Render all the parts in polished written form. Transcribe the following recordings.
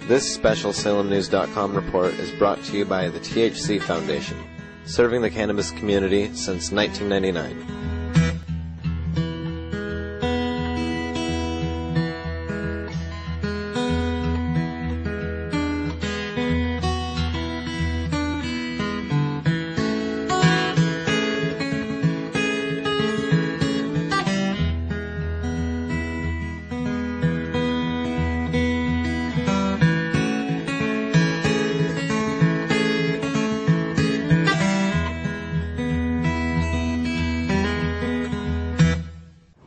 This special SalemNews.com report is brought to you by the THC Foundation, serving the cannabis community since 1999.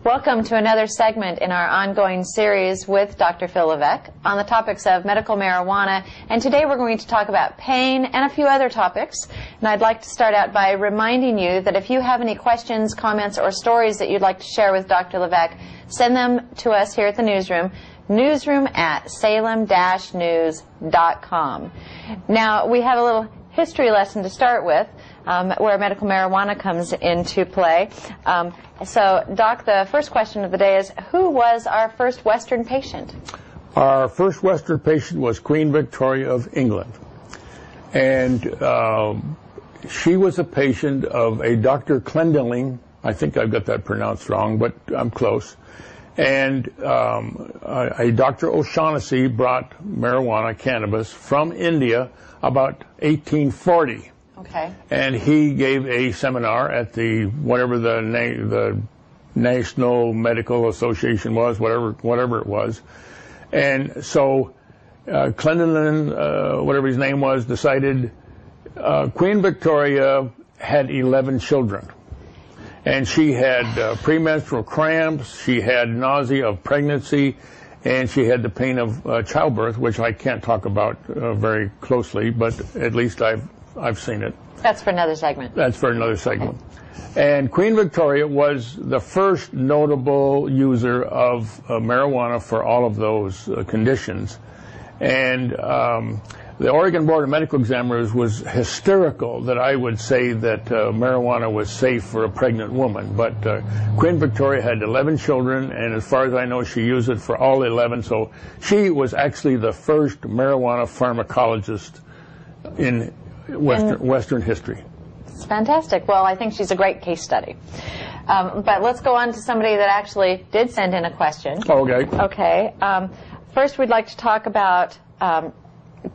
Welcome to another segment in our ongoing series with Dr. Phil Levesque on the topics of medical marijuana, and today we're going to talk about pain and a few other topics. And I'd like to start out by reminding you that if you have any questions, comments, or stories that you'd like to share with Dr. Levesque, send them to us here at the newsroom, newsroom@salem-news.com. Now, we have a little history lesson to start with, where medical marijuana comes into play. So, Doc, the first question of the day is, who was our first Western patient? Our first Western patient was Queen Victoria of England. And she was a patient of a Dr. Clendening. I think I've got that pronounced wrong, but I'm close. And a Dr. O'Shaughnessy brought marijuana, cannabis, from India about 1840. Okay. And he gave a seminar at the whatever the National Medical Association was, whatever it was, and so Clendening, whatever his name was, decided Queen Victoria had 11 children, and she had premenstrual cramps, she had nausea of pregnancy, and she had the pain of childbirth, which I can't talk about very closely, but at least I've seen it. That's for another segment. That's for another segment. And Queen Victoria was the first notable user of marijuana for all of those conditions. And the Oregon Board of Medical Examiners was hysterical that I would say that marijuana was safe for a pregnant woman. But Queen Victoria had 11 children, and as far as I know, she used it for all 11. So she was actually the first marijuana pharmacologist in Western history. It's fantastic. Well, I think she's a great case study. But let's go on to somebody that actually did send in a question. Okay. Okay. First, we'd like to talk about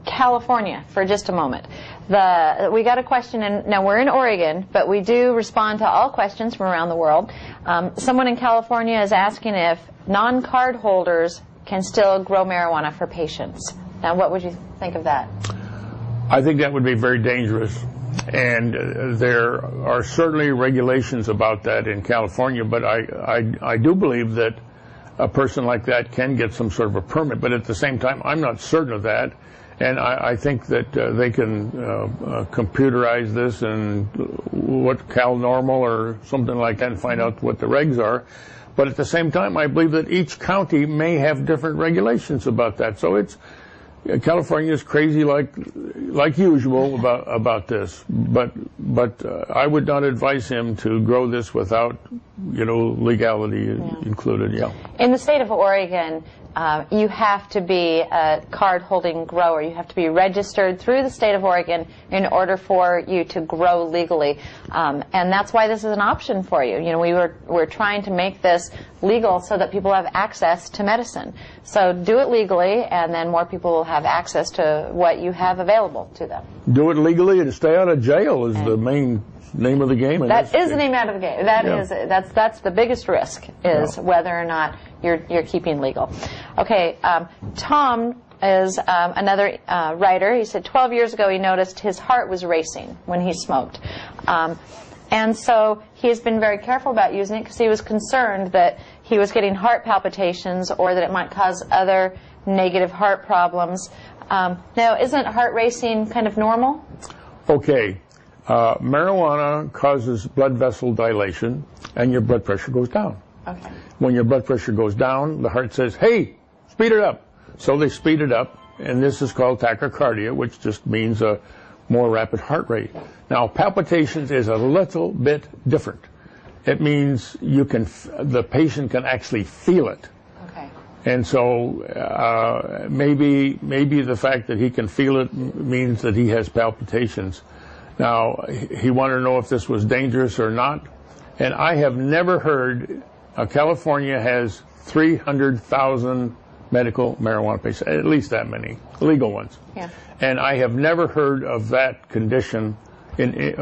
California for just a moment. We got a question, and now we're in Oregon, but we do respond to all questions from around the world. Someone in California is asking if non-card holders can still grow marijuana for patients. Now, what would you think of that? I think that would be very dangerous, and there are certainly regulations about that in California, but I do believe that a person like that can get some sort of a permit, but at the same time, I'm not certain of that, and I think that they can computerize this and what CalNormal or something like that and find out what the regs are, but at the same time, I believe that each county may have different regulations about that, so California is crazy like usual about this, but I would not advise him to grow this without legality included. Yeah. In the state of Oregon, you have to be a card-holding grower. You have to be registered through the state of Oregon in order for you to grow legally, and that's why this is an option for you. We're trying to make this legal so that people have access to medicine. So do it legally, and then more people will have access to what you have available to them. Do it legally and stay out of jail is the main name of the game. That is the name out of the game. That's the biggest risk is whether or not you're keeping legal. Okay, Tom is another writer. He said 12 years ago he noticed his heart was racing when he smoked. And so he has been very careful about using it because he was concerned that he was getting heart palpitations or that it might cause other negative heart problems. Now, isn't heart racing kind of normal? Okay. Marijuana causes blood vessel dilation and your blood pressure goes down. Okay. When your blood pressure goes down, the heart says, hey, speed it up. So they speed it up, and this is called tachycardia, which just means a more rapid heart rate. Now, palpitations is a little bit different. It means the patient can actually feel it. Okay. And so maybe the fact that he can feel it means that he has palpitations. Now, he wanted to know if this was dangerous or not. And I have never heard, California has 300,000 medical marijuana patients, at least that many, legal ones. Yeah. And I have never heard of that condition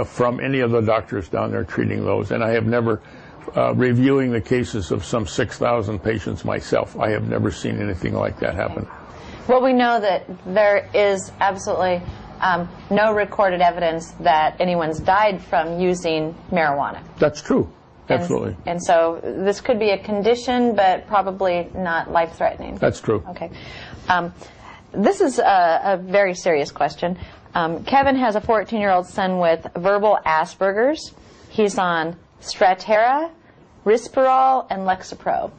from any of the doctors down there treating those. And I have never, reviewing the cases of some 6,000 patients myself, I have never seen anything like that happen. Well, we know that there is absolutely no recorded evidence that anyone's died from using marijuana. That's true. Absolutely. And so this could be a condition, but probably not life-threatening. That's true. Okay. This is a very serious question. Kevin has a 14-year-old son with verbal Asperger's. He's on Strattera, Risperol, and Lexapro.